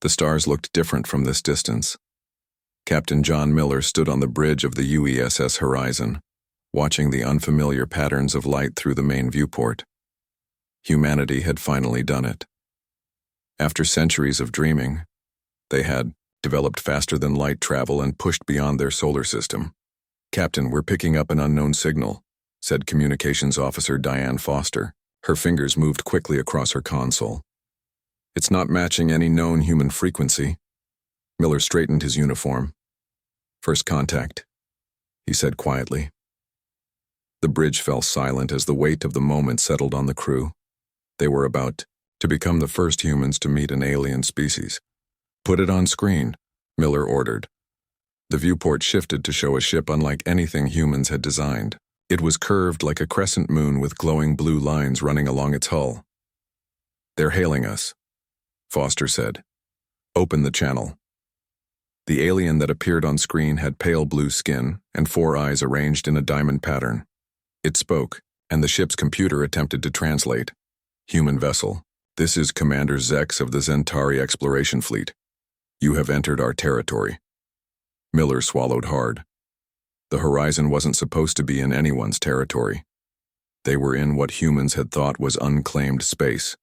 The stars looked different from this distance. Captain John Miller stood on the bridge of the UESS Horizon, watching the unfamiliar patterns of light through the main viewport. Humanity had finally done it. After centuries of dreaming, they had developed faster-than-light travel and pushed beyond their solar system. "Captain, we're picking up an unknown signal," said Communications Officer Diane Foster. Her fingers moved quickly across her console. "It's not matching any known human frequency." Miller straightened his uniform. "First contact," he said quietly. The bridge fell silent as the weight of the moment settled on the crew. They were about to become the first humans to meet an alien species. "Put it on screen," Miller ordered. The viewport shifted to show a ship unlike anything humans had designed. It was curved like a crescent moon with glowing blue lines running along its hull. "They're hailing us," Foster said. "Open the channel." The alien that appeared on screen had pale blue skin and 4 eyes arranged in a diamond pattern. It spoke, and the ship's computer attempted to translate. "Human vessel, this is Commander Zex of the Zentari Exploration Fleet. You have entered our territory." Miller swallowed hard. The Horizon wasn't supposed to be in anyone's territory. They were in what humans had thought was unclaimed space.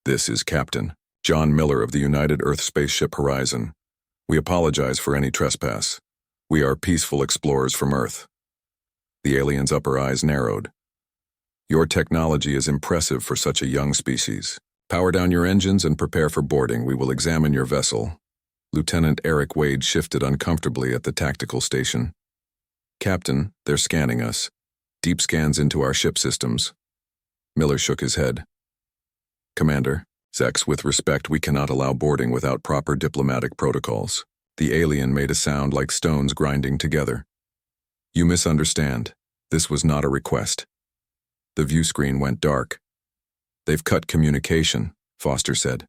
"This is Captain John Miller of the United Earth Spaceship Horizon. We apologize for any trespass. We are peaceful explorers from Earth." The alien's upper eyes narrowed. "Your technology is impressive for such a young species. Power down your engines and prepare for boarding. We will examine your vessel." Lieutenant Eric Wade shifted uncomfortably at the tactical station. "Captain, they're scanning us. Deep scans into our ship systems." Miller shook his head. "Commander Zex, with respect, we cannot allow boarding without proper diplomatic protocols." The alien made a sound like stones grinding together. "You misunderstand. This was not a request." The view screen went dark. "They've cut communication," Foster said.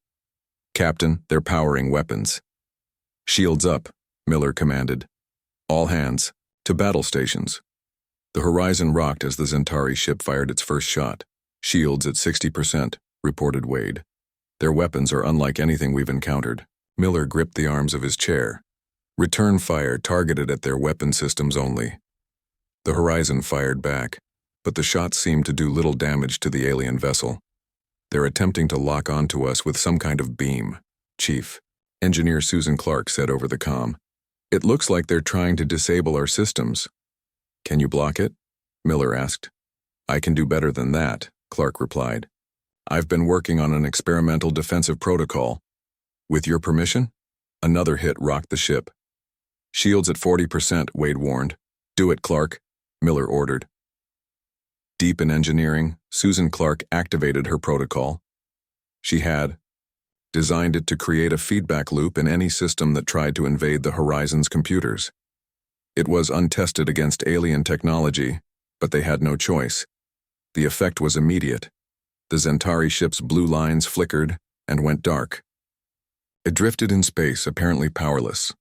"Captain, they're powering weapons." "Shields up," Miller commanded. "All hands, to battle stations." The Horizon rocked as the Zentari ship fired its first shot. "Shields at 60%, reported Wade. "Their weapons are unlike anything we've encountered." Miller gripped the arms of his chair. "Return fire targeted at their weapon systems only." The Horizon fired back, but the shots seemed to do little damage to the alien vessel. "They're attempting to lock onto us with some kind of beam, Chief," Engineer Susan Clark said over the comm. "It looks like they're trying to disable our systems." "Can you block it?" Miller asked. "I can do better than that," Clark replied. "I've been working on an experimental defensive protocol. With your permission?" Another hit rocked the ship. "Shields at 40%, Wade warned. "Do it, Clark," Miller ordered. Deep in engineering, Susan Clark activated her protocol. She had designed it to create a feedback loop in any system that tried to invade the Horizon's computers. It was untested against alien technology, but they had no choice. The effect was immediate. The Zentari ship's blue lines flickered and went dark. It drifted in space, apparently powerless.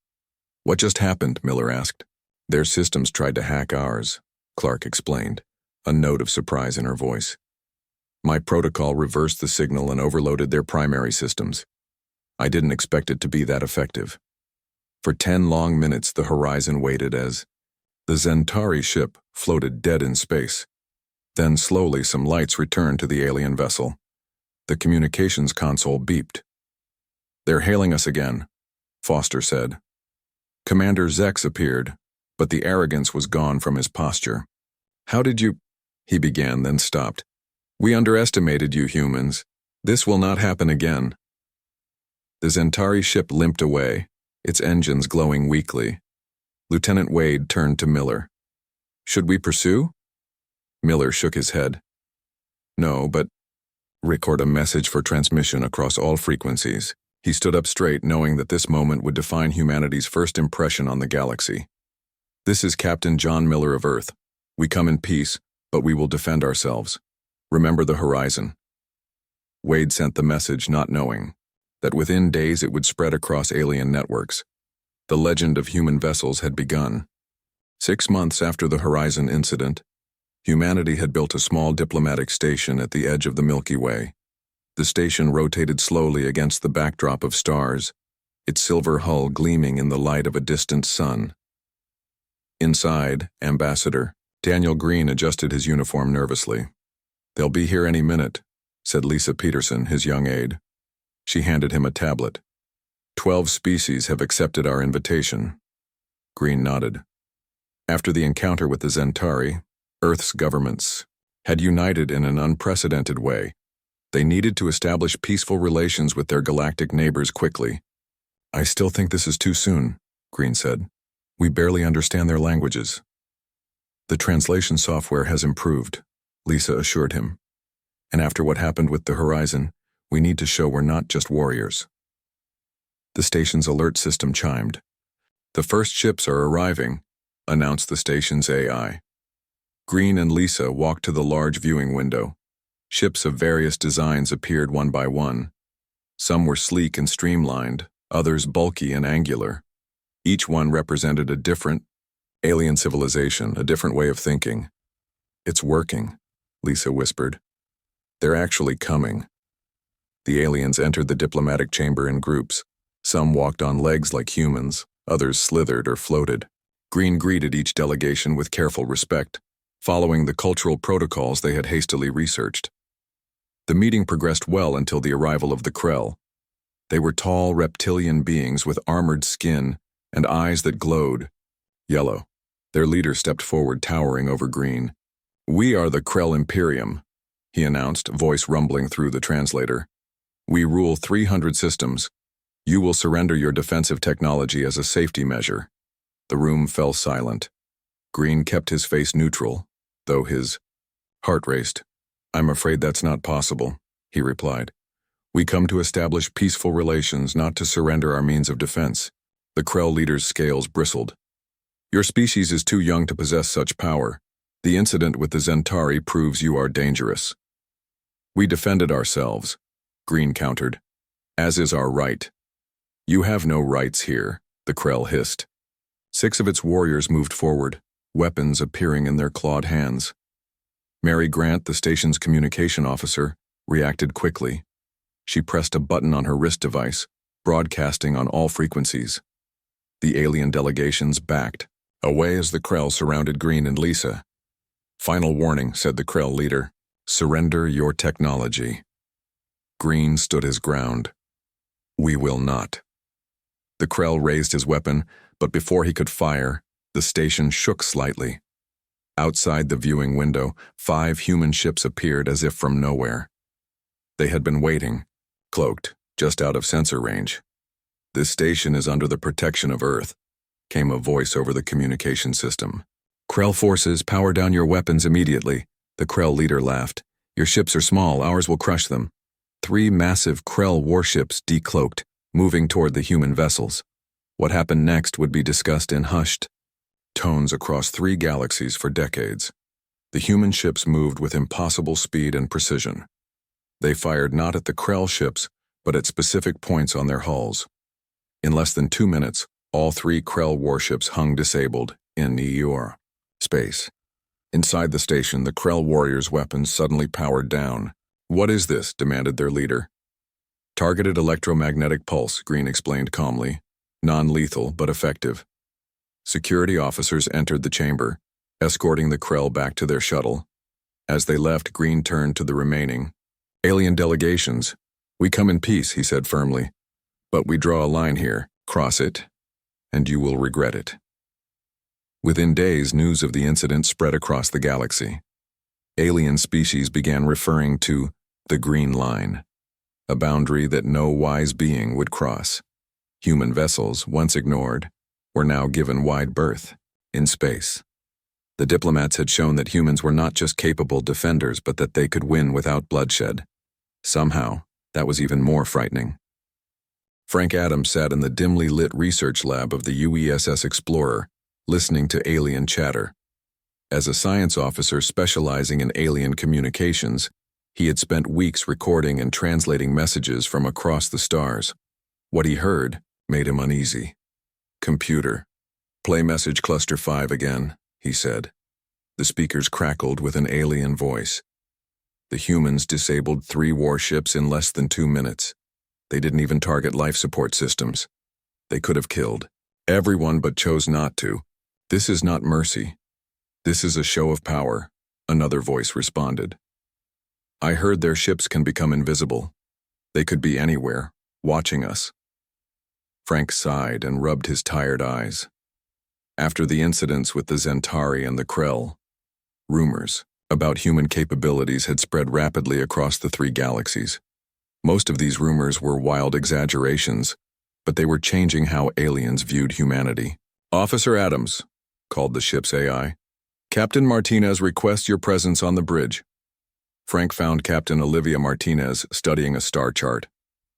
"What just happened?" Miller asked. "Their systems tried to hack ours," Clark explained, a note of surprise in her voice. "My protocol reversed the signal and overloaded their primary systems. I didn't expect it to be that effective." For 10 long minutes the Horizon waited as the Zentari ship floated dead in space. Then slowly some lights returned to the alien vessel. The communications console beeped. "They're hailing us again," Foster said. Commander Zex appeared, but the arrogance was gone from his posture. "How did you—" he began, then stopped. "We underestimated you humans. This will not happen again." The Zentari ship limped away, its engines glowing weakly. Lieutenant Wade turned to Miller. "Should we pursue?" Miller shook his head. "No, but record a message for transmission across all frequencies." He stood up straight, knowing that this moment would define humanity's first impression on the galaxy. "This is Captain John Miller of Earth. We come in peace, but we will defend ourselves. Remember the Horizon." Wade sent the message not knowing that within days it would spread across alien networks. The legend of human vessels had begun. 6 months after the Horizon incident, humanity had built a small diplomatic station at the edge of the Milky Way. The station rotated slowly against the backdrop of stars, its silver hull gleaming in the light of a distant sun. Inside, Ambassador Daniel Green adjusted his uniform nervously. "They'll be here any minute," said Lisa Peterson, his young aide. She handed him a tablet. 12 species have accepted our invitation." Green nodded. After the encounter with the Zentari, Earth's governments had united in an unprecedented way. They needed to establish peaceful relations with their galactic neighbors quickly. "I still think this is too soon," Green said. "We barely understand their languages." "The translation software has improved," Lisa assured him. "And after what happened with the Horizon, we need to show we're not just warriors." The station's alert system chimed. "The first ships are arriving," announced the station's AI. Green and Lisa walked to the large viewing window. Ships of various designs appeared one by one. Some were sleek and streamlined, others bulky and angular. Each one represented a different alien civilization, a different way of thinking. "It's working," Lisa whispered. "They're actually coming." The aliens entered the diplomatic chamber in groups. Some walked on legs like humans, others slithered or floated. Green greeted each delegation with careful respect, following the cultural protocols they had hastily researched. The meeting progressed well until the arrival of the Krell. They were tall reptilian beings with armored skin and eyes that glowed yellow. Their leader stepped forward, towering over Green. "We are the Krell Imperium," he announced, voice rumbling through the translator. "We rule 300 systems. You will surrender your defensive technology as a safety measure." The room fell silent. Green kept his face neutral, though his heart raced. "I'm afraid that's not possible," he replied. "We come to establish peaceful relations, not to surrender our means of defense." The Krell leader's scales bristled. "Your species is too young to possess such power. The incident with the Zentari proves you are dangerous." "We defended ourselves," Green countered, "as is our right." "You have no rights here," the Krell hissed. 6 of its warriors moved forward, weapons appearing in their clawed hands. Mary Grant, the station's communication officer, reacted quickly. She pressed a button on her wrist device, broadcasting on all frequencies. The alien delegations backed away as the Krell surrounded Green and Lisa. "Final warning," said the Krell leader. "Surrender your technology." Green stood his ground. "We will not." The Krell raised his weapon, but before he could fire, the station shook slightly. Outside the viewing window, 5 human ships appeared as if from nowhere. They had been waiting, cloaked, just out of sensor range. "This station is under the protection of Earth," came a voice over the communication system. "Krell forces, power down your weapons immediately," the Krell leader laughed. "Your ships are small, ours will crush them." 3 massive Krell warships decloaked, moving toward the human vessels. What happened next would be discussed in hushed tones across 3 galaxies for decades. The human ships moved with impossible speed and precision. They fired not at the Krell ships, but at specific points on their hulls. In less than 2 minutes, all 3 Krell warships hung disabled in space. Inside the station, the Krell warriors' weapons suddenly powered down. "What is this?" demanded their leader. "Targeted electromagnetic pulse," Green explained calmly. "Non-lethal, but effective." Security officers entered the chamber, escorting the Krell back to their shuttle. As they left, Green turned to the remaining alien delegations. "We come in peace," he said firmly. "But we draw a line here. Cross it, and you will regret it." Within days, news of the incident spread across the galaxy. Alien species began referring to the Green Line, a boundary that no wise being would cross. Human vessels, once ignored, were now given wide berth in space. The diplomats had shown that humans were not just capable defenders, but that they could win without bloodshed. Somehow, that was even more frightening. Frank Adams sat in the dimly lit research lab of the UESS Explorer, listening to alien chatter. As a science officer specializing in alien communications, he had spent weeks recording and translating messages from across the stars. What he heard made him uneasy. "Computer, play message cluster 5 again," he said. The speakers crackled with an alien voice. The humans disabled 3 warships in less than 2 minutes. They didn't even target life support systems. They could have killed everyone but chose not to. This is not mercy. This is a show of power, another voice responded. I heard their ships can become invisible. They could be anywhere, watching us. Frank sighed and rubbed his tired eyes. After the incidents with the Zentari and the Krell, rumors about human capabilities had spread rapidly across the 3 galaxies. Most of these rumors were wild exaggerations, but they were changing how aliens viewed humanity. Officer Adams, called the ship's AI. Captain Martinez requests your presence on the bridge. Frank found Captain Olivia Martinez studying a star chart.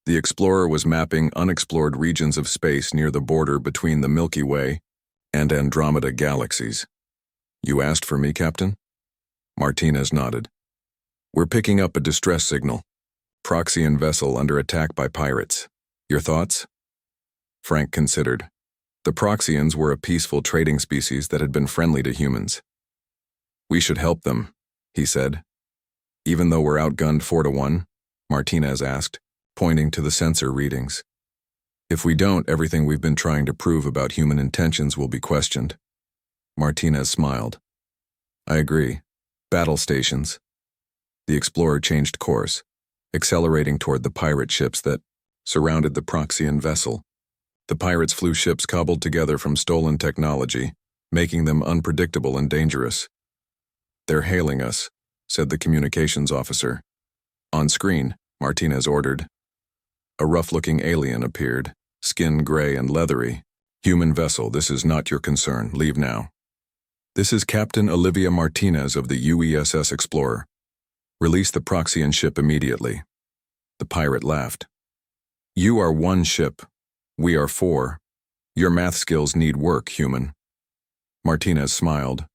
The explorer was mapping unexplored regions of space near the border between the Milky Way and Andromeda galaxies. You asked for me, Captain? Martinez nodded. We're picking up a distress signal. Proxian vessel under attack by pirates. Your thoughts? Frank considered. The Proxians were a peaceful trading species that had been friendly to humans. We should help them, he said. Even though we're outgunned 4-1, Martinez asked, pointing to the sensor readings. If we don't, everything we've been trying to prove about human intentions will be questioned. Martinez smiled. I agree. Battle stations. The explorer changed course, accelerating toward the pirate ships that surrounded the Proxian vessel. The pirates flew ships cobbled together from stolen technology, making them unpredictable and dangerous. They're hailing us, said the communications officer. On screen, Martinez ordered. A rough-looking alien appeared, skin gray and leathery. Human vessel, this is not your concern. Leave now. This is Captain Olivia Martinez of the UESS Explorer. Release the Proxian ship immediately. The pirate laughed. You are 1 ship. We are 4. Your math skills need work, human. Martinez smiled.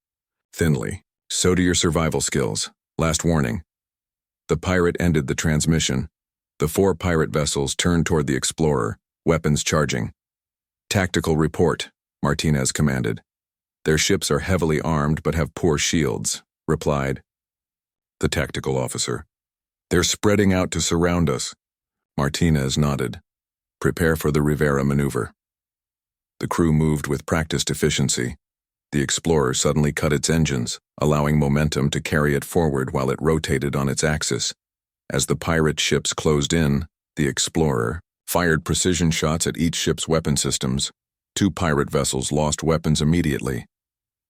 Thinly. So do your survival skills. Last warning. The pirate ended the transmission. The 4 pirate vessels turned toward the explorer, weapons charging. Tactical report, Martinez commanded. Their ships are heavily armed but have poor shields, replied the tactical officer. They're spreading out to surround us. Martinez nodded. Prepare for the Rivera maneuver. The crew moved with practiced efficiency. The Explorer suddenly cut its engines, allowing momentum to carry it forward while it rotated on its axis. As the pirate ships closed in, the Explorer fired precision shots at each ship's weapon systems. 2 pirate vessels lost weapons immediately.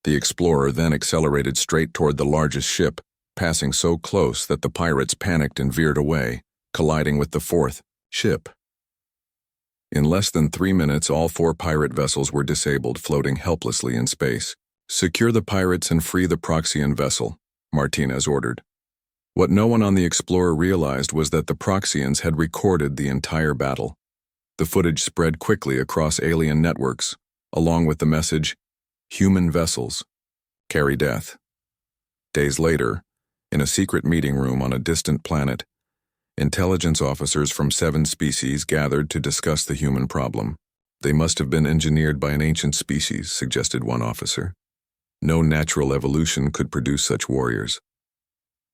The Explorer then accelerated straight toward the largest ship, passing so close that the pirates panicked and veered away, colliding with the 4th ship. In less than 3 minutes, all 4 pirate vessels were disabled, floating helplessly in space. Secure the pirates and free the Proxian vessel, Martinez ordered. What no one on the Explorer realized was that the Proxians had recorded the entire battle. The footage spread quickly across alien networks, along with the message, "Human vessels carry death." Days later, in a secret meeting room on a distant planet, intelligence officers from 7 species gathered to discuss the human problem. They must have been engineered by an ancient species, suggested one officer. No natural evolution could produce such warriors.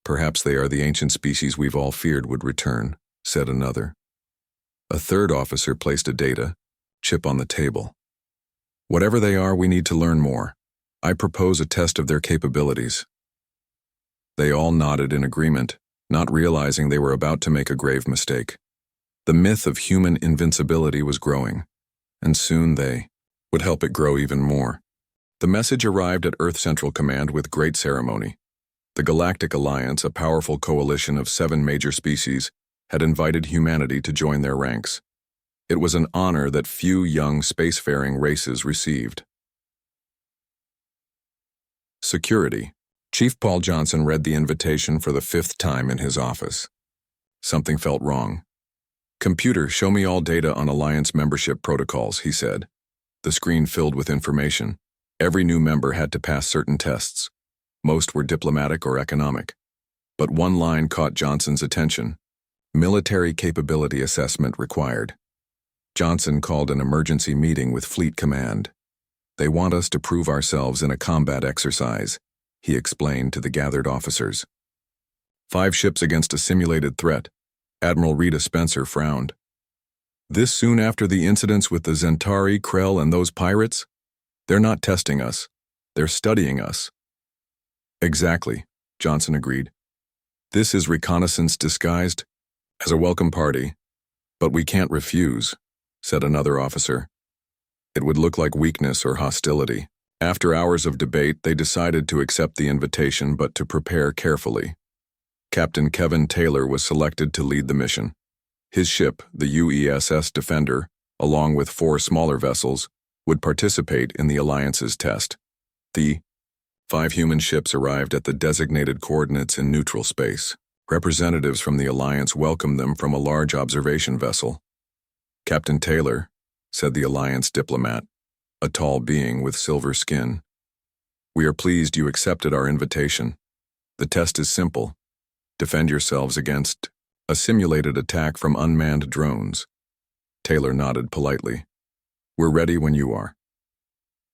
Perhaps they are the ancient species we've all feared would return, said another. A third officer placed a data chip on the table. Whatever they are, we need to learn more. I propose a test of their capabilities. They all nodded in agreement, not realizing they were about to make a grave mistake. The myth of human invincibility was growing, and soon they would help it grow even more. The message arrived at Earth Central Command with great ceremony. The Galactic Alliance, a powerful coalition of 7 major species, had invited humanity to join their ranks. It was an honor that few young spacefaring races received. Security. Chief Paul Johnson read the invitation for the 5th time in his office. Something felt wrong. Computer, show me all data on Alliance membership protocols, he said. The screen filled with information. Every new member had to pass certain tests. Most were diplomatic or economic. But one line caught Johnson's attention. Military capability assessment required. Johnson called an emergency meeting with Fleet Command. They want us to prove ourselves in a combat exercise, he explained to the gathered officers. 5 ships against a simulated threat. Admiral Rita Spencer frowned. This soon after the incidents with the Zentari, Krell, and those pirates? They're not testing us. They're studying us. Exactly, Johnson agreed. This is reconnaissance disguised as a welcome party. But we can't refuse, said another officer. It would look like weakness or hostility. After hours of debate, they decided to accept the invitation but to prepare carefully. Captain Kevin Taylor was selected to lead the mission. His ship, the UESS Defender, along with 4 smaller vessels, would participate in the Alliance's test. The 5 human ships arrived at the designated coordinates in neutral space. Representatives from the Alliance welcomed them from a large observation vessel. Captain Taylor, said the Alliance diplomat, a tall being with silver skin. We are pleased you accepted our invitation. The test is simple. Defend yourselves against a simulated attack from unmanned drones. Taylor nodded politely. We're ready when you are.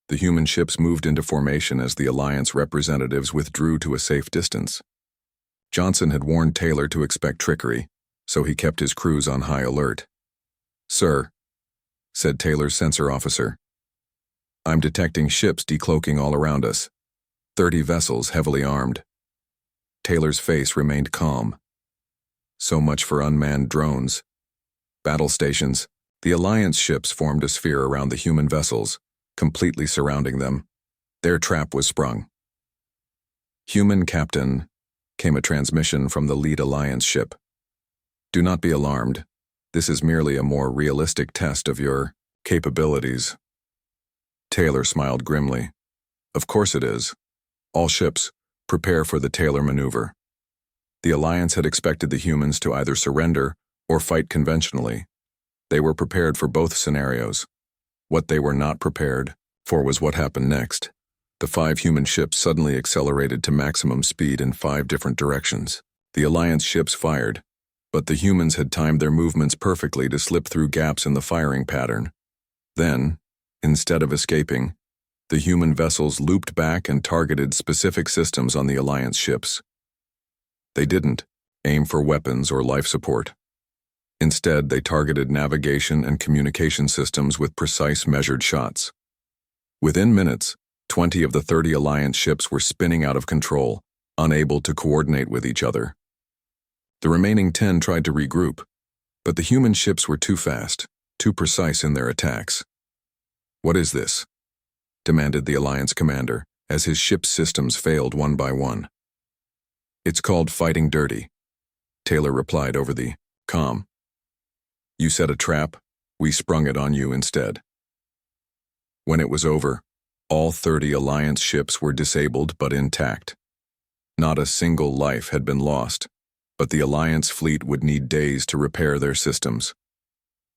The human ships moved into formation as the Alliance representatives withdrew to a safe distance. Johnson had warned Taylor to expect trickery, so he kept his crews on high alert. Sir, said Taylor's sensor officer, I'm detecting ships decloaking all around us. 30 vessels heavily armed. Taylor's face remained calm. So much for unmanned drones. Battle stations. The Alliance ships formed a sphere around the human vessels, completely surrounding them. Their trap was sprung. Human Captain, came a transmission from the lead Alliance ship. Do not be alarmed. This is merely a more realistic test of your capabilities. Taylor smiled grimly. Of course it is. All ships, prepare for the Taylor maneuver. The Alliance had expected the humans to either surrender or fight conventionally. They were prepared for both scenarios. What they were not prepared for was what happened next. The 5 human ships suddenly accelerated to maximum speed in 5 different directions. The Alliance ships fired, but the humans had timed their movements perfectly to slip through gaps in the firing pattern. Then, instead of escaping, the human vessels looped back and targeted specific systems on the Alliance ships. They didn't aim for weapons or life support. Instead, they targeted navigation and communication systems with precise measured shots. Within minutes, 20 of the 30 Alliance ships were spinning out of control, unable to coordinate with each other. The remaining 10 tried to regroup, but the human ships were too fast, too precise in their attacks. What is this? Demanded the Alliance commander, as his ship's systems failed one by one. It's called fighting dirty, Taylor replied over the comm. You set a trap, we sprung it on you instead. When it was over, all 30 Alliance ships were disabled but intact. Not a single life had been lost, but the Alliance fleet would need days to repair their systems.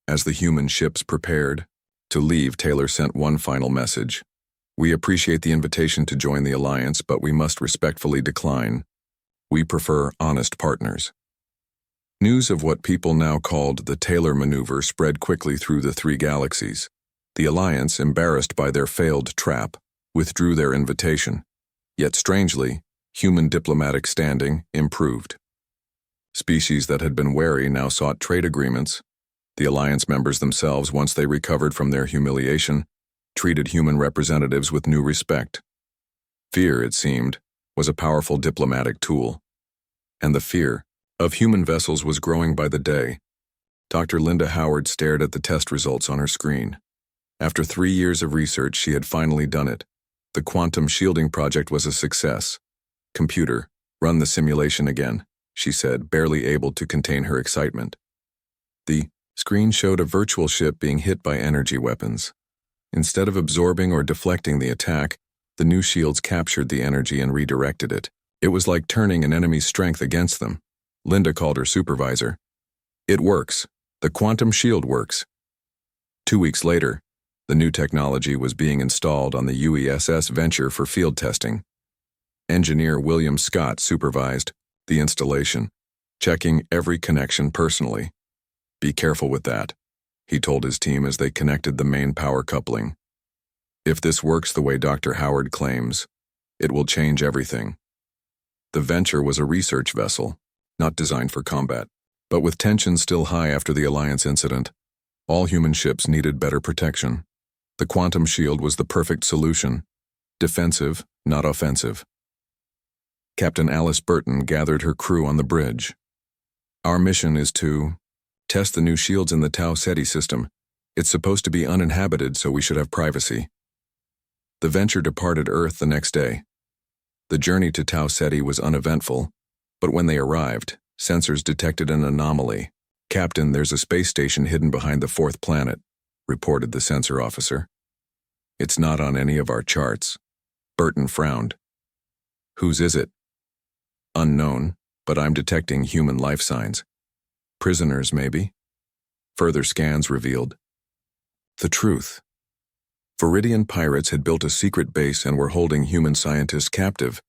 As the human ships prepared to leave, Taylor sent one final message. We appreciate the invitation to join the Alliance, but we must respectfully decline. We prefer honest partners. News of what people now called the Taylor maneuver spread quickly through the 3 galaxies. The Alliance, embarrassed by their failed trap, withdrew their invitation. Yet strangely, human diplomatic standing improved. Species that had been wary now sought trade agreements. The Alliance members themselves, once they recovered from their humiliation, treated human representatives with new respect. Fear, it seemed, was a powerful diplomatic tool. And the fear of human vessels was growing by the day. Dr. Linda Howard stared at the test results on her screen. After 3 years of research, she had finally done it. The quantum shielding project was a success. Computer, run the simulation again, she said, barely able to contain her excitement. The screen showed a virtual ship being hit by energy weapons. Instead of absorbing or deflecting the attack, the new shields captured the energy and redirected it. It was like turning an enemy's strength against them. Linda called her supervisor. It works. The quantum shield works. 2 weeks later, the new technology was being installed on the UESS Venture for field testing. Engineer William Scott supervised the installation, checking every connection personally. Be careful with that, he told his team as they connected the main power coupling. If this works the way Dr. Howard claims, it will change everything. The Venture was a research vessel, not designed for combat. But with tensions still high after the Alliance incident, all human ships needed better protection. The quantum shield was the perfect solution. Defensive, not offensive. Captain Alice Burton gathered her crew on the bridge. Our mission is to test the new shields in the Tau Ceti system. It's supposed to be uninhabited, so we should have privacy. The venture departed Earth the next day. The journey to Tau Ceti was uneventful, but when they arrived, sensors detected an anomaly. "Captain, there's a space station hidden behind the fourth planet," reported the sensor officer. "It's not on any of our charts." Burton frowned. "Whose is it?" "Unknown, but I'm detecting human life signs. Prisoners, maybe?" Further scans revealed the truth. Viridian pirates had built a secret base and were holding human scientists captive.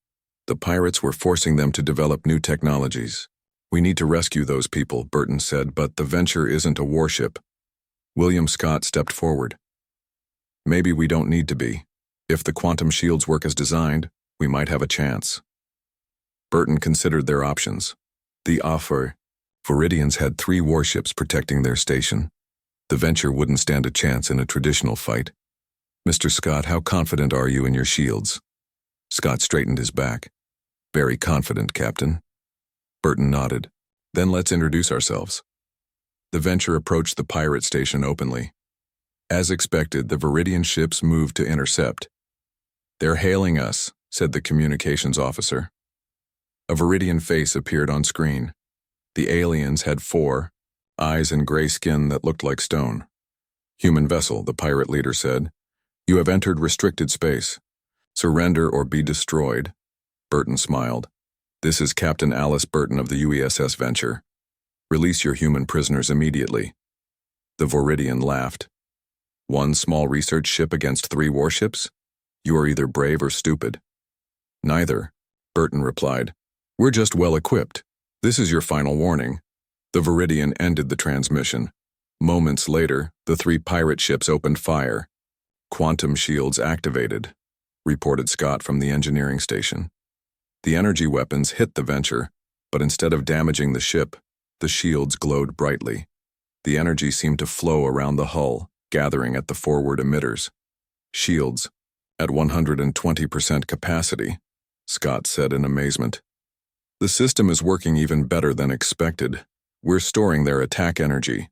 The pirates were forcing them to develop new technologies. "We need to rescue those people," Burton said, "but the Venture isn't a warship." William Scott stepped forward. "Maybe we don't need to be. If the quantum shields work as designed, we might have a chance." Burton considered their options. The offer. Viridians had 3 warships protecting their station. The Venture wouldn't stand a chance in a traditional fight. "Mr. Scott, how confident are you in your shields?" Scott straightened his back. "Very confident, Captain." Burton nodded. "Then let's introduce ourselves." The Venture approached the pirate station openly. As expected, the Viridian ships moved to intercept. "They're hailing us," said the communications officer. A Viridian face appeared on screen. The aliens had 4 eyes and gray skin that looked like stone. "Human vessel," the pirate leader said. "You have entered restricted space. Surrender or be destroyed." Burton smiled. "This is Captain Alice Burton of the UESS Venture. Release your human prisoners immediately." The Viridian laughed. "One small research ship against 3 warships? You are either brave or stupid." "Neither," Burton replied. "We're just well equipped. This is your final warning." The Viridian ended the transmission. Moments later, the 3 pirate ships opened fire. "Quantum shields activated," reported Scott from the engineering station. The energy weapons hit the Venture, but instead of damaging the ship, the shields glowed brightly. The energy seemed to flow around the hull, gathering at the forward emitters. "Shields at 120% capacity," Scott said in amazement. "The system is working even better than expected. We're storing their attack energy."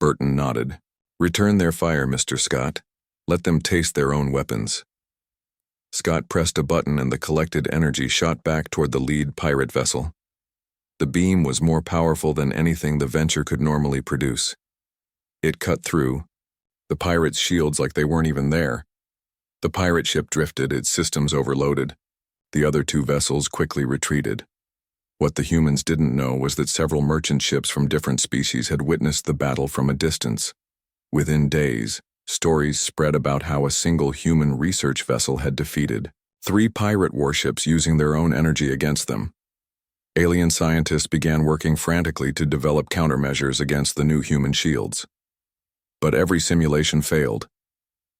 Burton nodded. "Return their fire, Mr. Scott. Let them taste their own weapons." Scott pressed a button and the collected energy shot back toward the lead pirate vessel. The beam was more powerful than anything the Venture could normally produce. It cut through the pirates' shields like they weren't even there. The pirate ship drifted, its systems overloaded. The other 2 vessels quickly retreated. What the humans didn't know was that several merchant ships from different species had witnessed the battle from a distance. Within days, stories spread about how a single human research vessel had defeated 3 pirate warships using their own energy against them. Alien scientists began working frantically to develop countermeasures against the new human shields. But every simulation failed.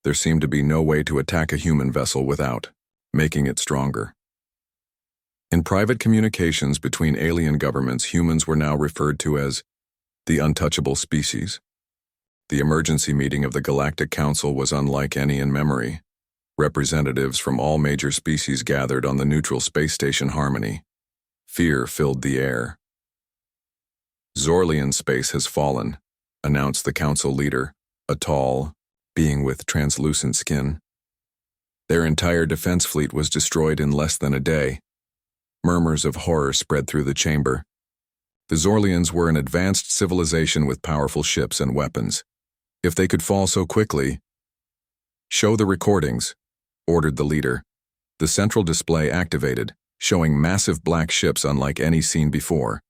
There seemed to be no way to attack a human vessel without making it stronger. In private communications between alien governments, humans were now referred to as the untouchable species. The emergency meeting of the Galactic Council was unlike any in memory. Representatives from all major species gathered on the neutral space station Harmony. Fear filled the air. "Zorlian space has fallen," announced the council leader, a tall being with translucent skin. Their entire defense fleet was destroyed in less than a day. Murmurs of horror spread through the chamber. The Zorlians were an advanced civilization with powerful ships and weapons. If they could fall so quickly— "Show the recordings," ordered the leader. The central display activated, showing massive black ships unlike any seen before.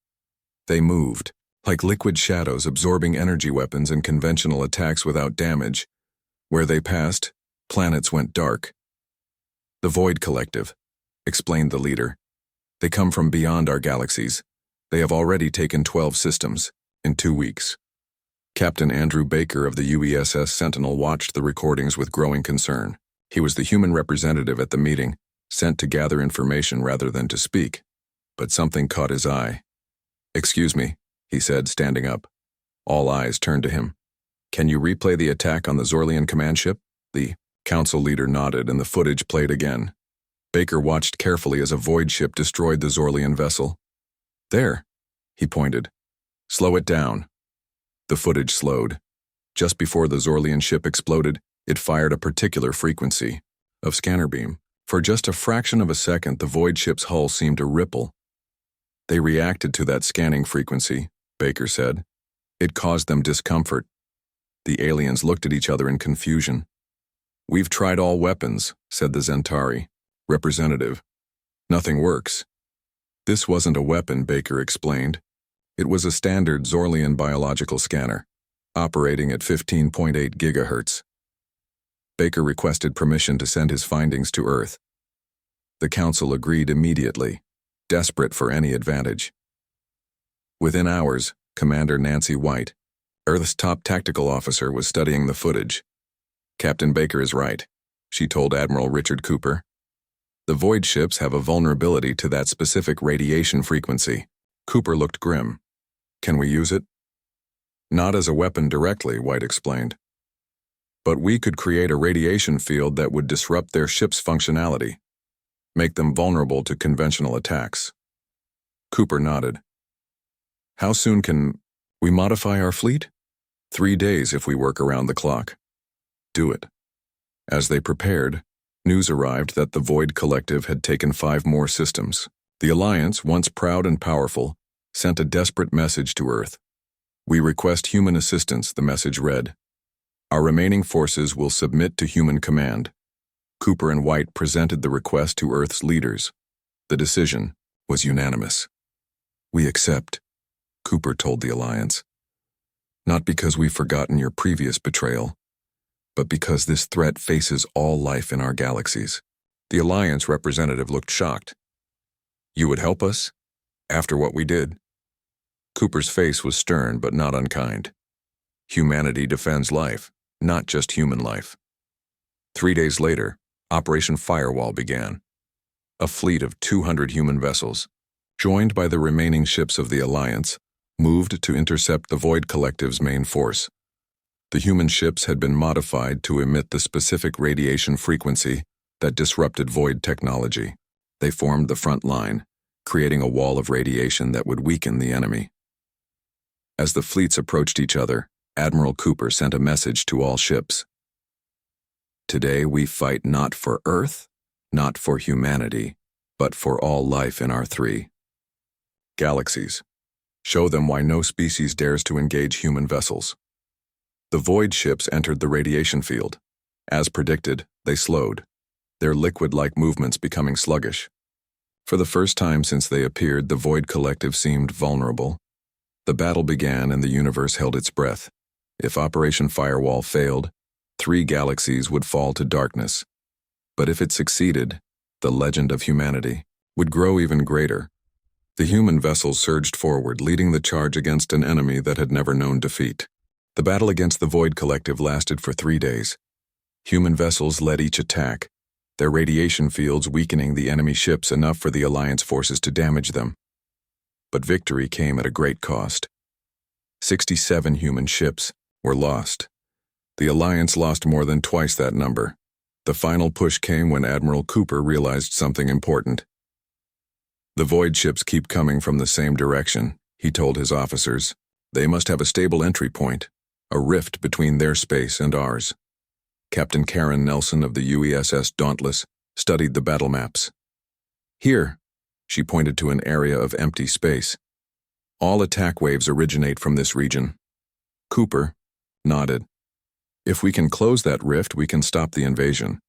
They moved, like liquid shadows absorbing energy weapons and conventional attacks without damage. Where they passed, planets went dark. "The Void Collective," explained the leader. "They come from beyond our galaxies. They have already taken 12 systems in 2 weeks." Captain Andrew Baker of the UESS Sentinel watched the recordings with growing concern. He was the human representative at the meeting, sent to gather information rather than to speak. But something caught his eye. "Excuse me," he said, standing up. All eyes turned to him. "Can you replay the attack on the Zorlian command ship?" The council leader nodded, and the footage played again. Baker watched carefully as a void ship destroyed the Zorlian vessel. "There," he pointed. "Slow it down." The footage slowed. Just before the Zorlian ship exploded, it fired a particular frequency of scanner beam. For just a fraction of a second, the void ship's hull seemed to ripple. "They reacted to that scanning frequency," Baker said. "It caused them discomfort." The aliens looked at each other in confusion. "We've tried all weapons," said the Zentari representative. "Nothing works." "This wasn't a weapon," Baker explained. "It was a standard Zorlian biological scanner, operating at 15.8 gigahertz. Baker requested permission to send his findings to Earth. The Council agreed immediately, desperate for any advantage. Within hours, Commander Nancy White, Earth's top tactical officer, was studying the footage. "Captain Baker is right," she told Admiral Richard Cooper. "The void ships have a vulnerability to that specific radiation frequency." Cooper looked grim. "Can we use it?" "Not as a weapon directly," White explained. "But we could create a radiation field that would disrupt their ship's functionality, make them vulnerable to conventional attacks." Cooper nodded. "How soon can we modify our fleet?" 3 days if we work around the clock." "Do it." As they prepared, news arrived that the Void Collective had taken 5 more systems. The Alliance, once proud and powerful, sent a desperate message to Earth. "We request human assistance," the message read. "Our remaining forces will submit to human command." Cooper and White presented the request to Earth's leaders. The decision was unanimous. "We accept," Cooper told the Alliance. "Not because we've forgotten your previous betrayal, but because this threat faces all life in our galaxies." The Alliance representative looked shocked. "You would help us? After what we did?" Cooper's face was stern but not unkind. "Humanity defends life, not just human life." 3 days later, Operation Firewall began. A fleet of 200 human vessels, joined by the remaining ships of the Alliance, moved to intercept the Void Collective's main force. The human ships had been modified to emit the specific radiation frequency that disrupted Void technology. They formed the front line, creating a wall of radiation that would weaken the enemy. As the fleets approached each other, Admiral Cooper sent a message to all ships. "Today we fight not for Earth, not for humanity, but for all life in our 3 galaxies. Show them why no species dares to engage human vessels." The Void ships entered the radiation field. As predicted, they slowed, their liquid-like movements becoming sluggish. For the first time since they appeared, the Void Collective seemed vulnerable. The battle began and the universe held its breath. If Operation Firewall failed, 3 galaxies would fall to darkness. But if it succeeded, the legend of humanity would grow even greater. The human vessels surged forward, leading the charge against an enemy that had never known defeat. The battle against the Void Collective lasted for 3 days. Human vessels led each attack, their radiation fields weakening the enemy ships enough for the Alliance forces to damage them. But victory came at a great cost. 67 human ships were lost. The Alliance lost more than twice that number. The final push came when Admiral Cooper realized something important. "The Void ships keep coming from the same direction," he told his officers. "They must have a stable entry point, a rift between their space and ours." Captain Karen Nelson of the UESS Dauntless studied the battle maps. "Here," she pointed to an area of empty space. "All attack waves originate from this region." Cooper nodded. "If we can close that rift, we can stop the invasion."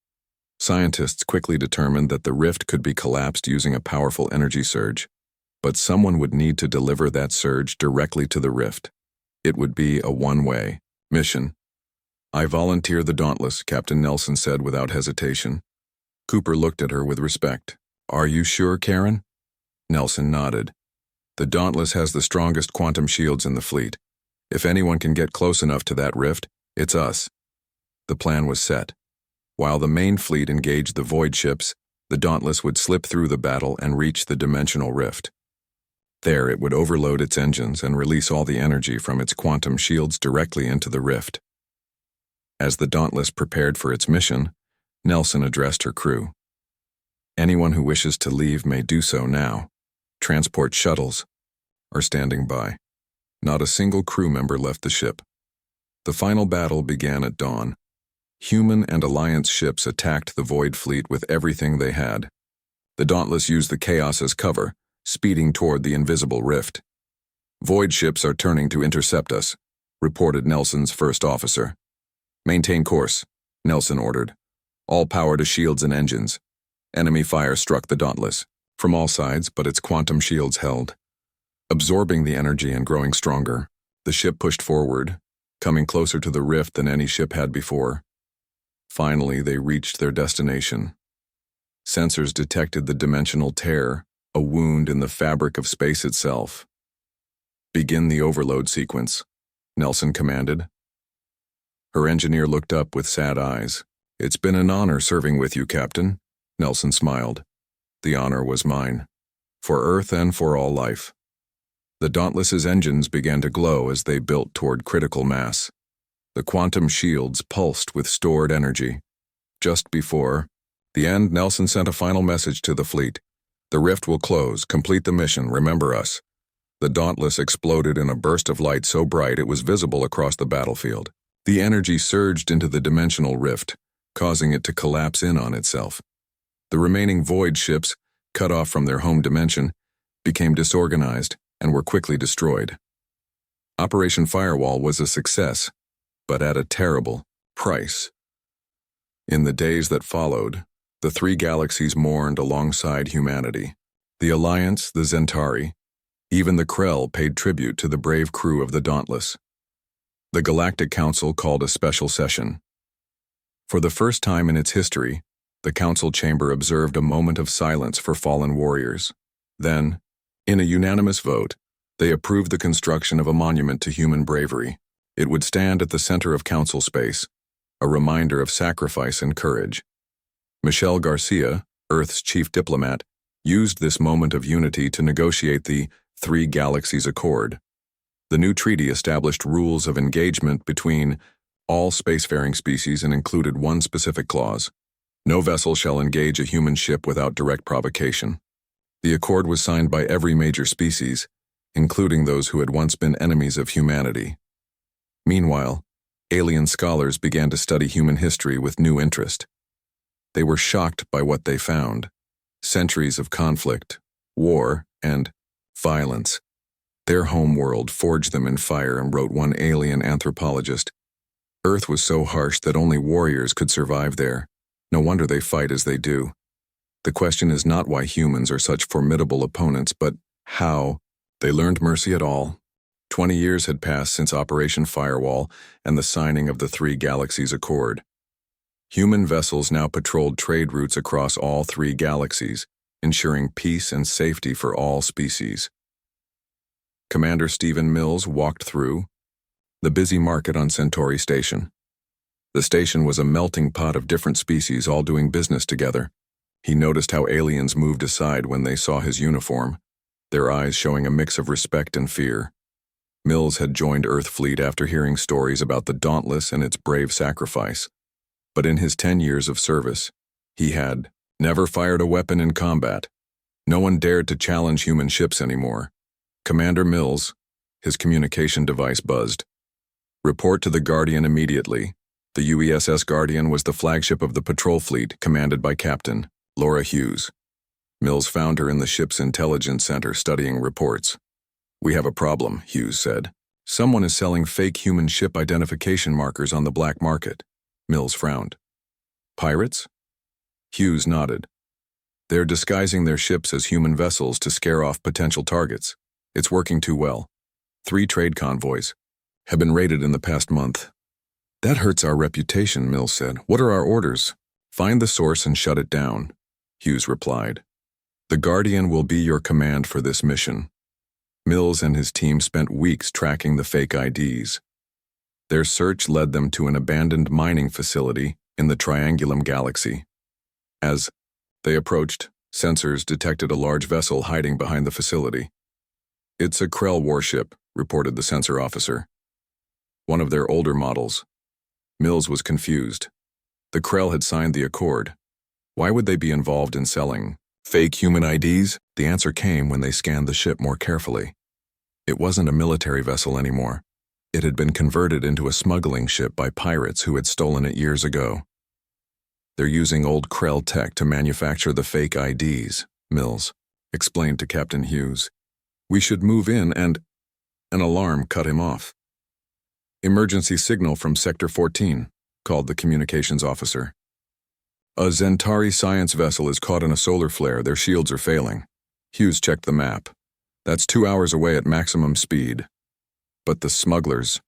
Scientists quickly determined that the rift could be collapsed using a powerful energy surge, but someone would need to deliver that surge directly to the rift. It would be a one-way mission. "I volunteer the Dauntless," Captain Nelson said without hesitation. Cooper looked at her with respect. "Are you sure, Karen?" Nelson nodded. "The Dauntless has the strongest quantum shields in the fleet. If anyone can get close enough to that rift, it's us." The plan was set. While the main fleet engaged the Void ships, the Dauntless would slip through the battle and reach the dimensional rift. There, it would overload its engines and release all the energy from its quantum shields directly into the rift. As the Dauntless prepared for its mission, Nelson addressed her crew. Anyone who wishes to leave may do so now. Transport shuttles are standing by. Not a single crew member left the ship. The final battle began at dawn. Human and Alliance ships attacked the Void Fleet with everything they had. The Dauntless used the chaos as cover, speeding toward the invisible rift. "Void ships are turning to intercept us," reported Nelson's first officer. "Maintain course," Nelson ordered. "All power to shields and engines." Enemy fire struck the Dauntless from all sides, but its quantum shields held. Absorbing the energy and growing stronger, the ship pushed forward, coming closer to the rift than any ship had before. Finally, they reached their destination. Sensors detected the dimensional tear, a wound in the fabric of space itself. "Begin the overload sequence," Nelson commanded. Her engineer looked up with sad eyes. "It's been an honor serving with you, Captain," Nelson smiled. "The honor was mine, for Earth and for all life." The Dauntless's engines began to glow as they built toward critical mass. The quantum shields pulsed with stored energy. Just before the end, Nelson sent a final message to the fleet. "The rift will close. Complete the mission. Remember us." The Dauntless exploded in a burst of light so bright it was visible across the battlefield. The energy surged into the dimensional rift, causing it to collapse in on itself. The remaining Void ships, cut off from their home dimension, became disorganized and were quickly destroyed. Operation Firewall was a success, but at a terrible price. In the days that followed, the three galaxies mourned alongside humanity. The Alliance, the Zentari, even the Krell paid tribute to the brave crew of the Dauntless. The Galactic Council called a special session. For the first time in its history, the council chamber observed a moment of silence for fallen warriors. Then, in a unanimous vote, they approved the construction of a monument to human bravery. It would stand at the center of council space, a reminder of sacrifice and courage. Michelle Garcia, Earth's chief diplomat, used this moment of unity to negotiate the Three Galaxies Accord. The new treaty established rules of engagement between all spacefaring species and included one specific clause: no vessel shall engage a human ship without direct provocation. The accord was signed by every major species, including those who had once been enemies of humanity. Meanwhile, alien scholars began to study human history with new interest. They were shocked by what they found: centuries of conflict, war, and violence. Their home world forged them in fire, and wrote one alien anthropologist. Earth was so harsh that only warriors could survive there. No wonder they fight as they do. The question is not why humans are such formidable opponents, but how they learned mercy at all. 20 years had passed since Operation Firewall and the signing of the Three Galaxies Accord. Human vessels now patrolled trade routes across all three galaxies, ensuring peace and safety for all species. Commander Stephen Mills walked through the busy market on Centauri Station. The station was a melting pot of different species all doing business together. He noticed how aliens moved aside when they saw his uniform, their eyes showing a mix of respect and fear. Mills had joined Earth Fleet after hearing stories about the Dauntless and its brave sacrifice. But in his 10 years of service, he had never fired a weapon in combat. No one dared to challenge human ships anymore. "Commander Mills," his communication device buzzed. "Report to the Guardian immediately." The UESS Guardian was the flagship of the patrol fleet, commanded by Captain Laura Hughes. Mills found her in the ship's intelligence center studying reports. "We have a problem," Hughes said. "Someone is selling fake human ship identification markers on the black market." Mills frowned. "Pirates?" Hughes nodded. "They're disguising their ships as human vessels to scare off potential targets. It's working too well. 3 trade convoys have been raided in the past month." "That hurts our reputation," Mills said. "What are our orders?" "Find the source and shut it down," Hughes replied. "The Guardian will be your command for this mission." Mills and his team spent weeks tracking the fake IDs. Their search led them to an abandoned mining facility in the Triangulum Galaxy. As they approached, sensors detected a large vessel hiding behind the facility. It's a Krell warship, reported the sensor officer. One of their older models. Mills was confused. The Krell had signed the accord. Why would they be involved in selling fake human IDs? The answer came when they scanned the ship more carefully. It wasn't a military vessel anymore. It had been converted into a smuggling ship by pirates who had stolen it years ago. They're using old Krell tech to manufacture the fake IDs, Mills explained to Captain Hughes. We should move in and... An alarm cut him off. Emergency signal from Sector 14, called the communications officer. A Zentari science vessel is caught in a solar flare. Their shields are failing. Hughes checked the map. That's 2 hours away at maximum speed. But the smugglers...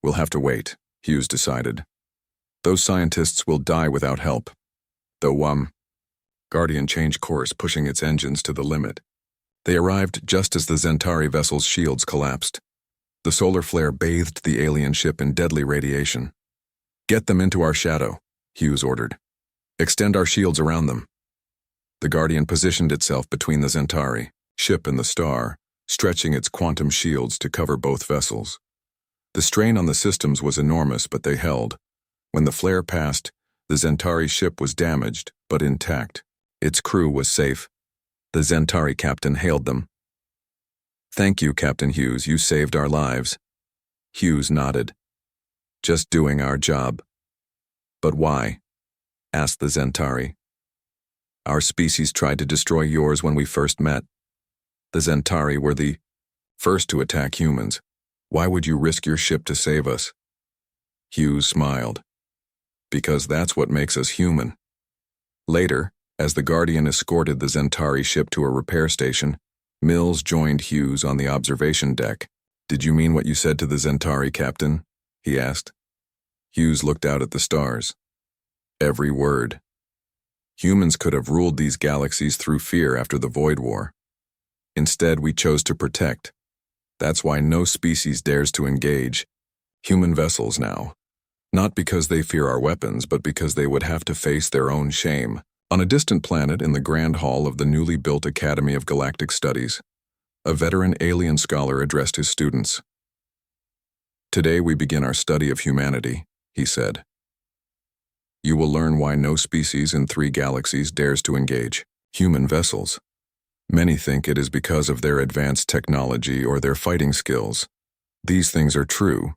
We'll have to wait, Hughes decided. Those scientists will die without help. Though, Guardian changed course, pushing its engines to the limit. They arrived just as the Zentari vessel's shields collapsed. The solar flare bathed the alien ship in deadly radiation. Get them into our shadow, Hughes ordered. Extend our shields around them. The Guardian positioned itself between the Zentari ship and the star, stretching its quantum shields to cover both vessels. The strain on the systems was enormous, but they held. When the flare passed, the Zentari ship was damaged, but intact. Its crew was safe. The Zentari captain hailed them. Thank you, Captain Hughes, you saved our lives. Hughes nodded. Just doing our job. But why? Asked the Zentari. Our species tried to destroy yours when we first met. The Zentari were the first to attack humans. Why would you risk your ship to save us? Hughes smiled. Because that's what makes us human. Later, as the Guardian escorted the Zentari ship to a repair station, Mills joined Hughes on the observation deck. Did you mean what you said to the Zentari, Captain? He asked. Hughes looked out at the stars. Every word. Humans could have ruled these galaxies through fear after the Void War. Instead, we chose to protect. That's why no species dares to engage human vessels now. Not because they fear our weapons, but because they would have to face their own shame. On a distant planet in the Grand Hall of the newly built Academy of Galactic Studies, a veteran alien scholar addressed his students. Today we begin our study of humanity, he said. You will learn why no species in 3 galaxies dares to engage human vessels. Many think it is because of their advanced technology or their fighting skills. These things are true,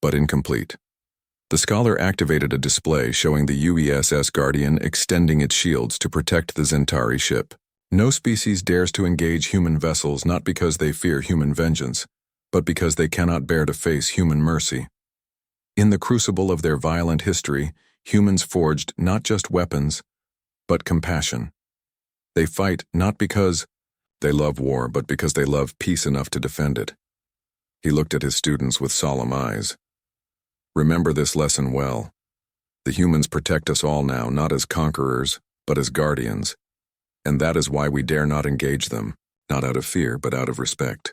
but incomplete. The scholar activated a display showing the UESS Guardian extending its shields to protect the Zentari ship. No species dares to engage human vessels not because they fear human vengeance, but because they cannot bear to face human mercy. In the crucible of their violent history, humans forged not just weapons, but compassion. They fight not because they love war, but because they love peace enough to defend it. He looked at his students with solemn eyes. Remember this lesson well. The humans protect us all now, not as conquerors, but as guardians. And that is why we dare not engage them, not out of fear, but out of respect.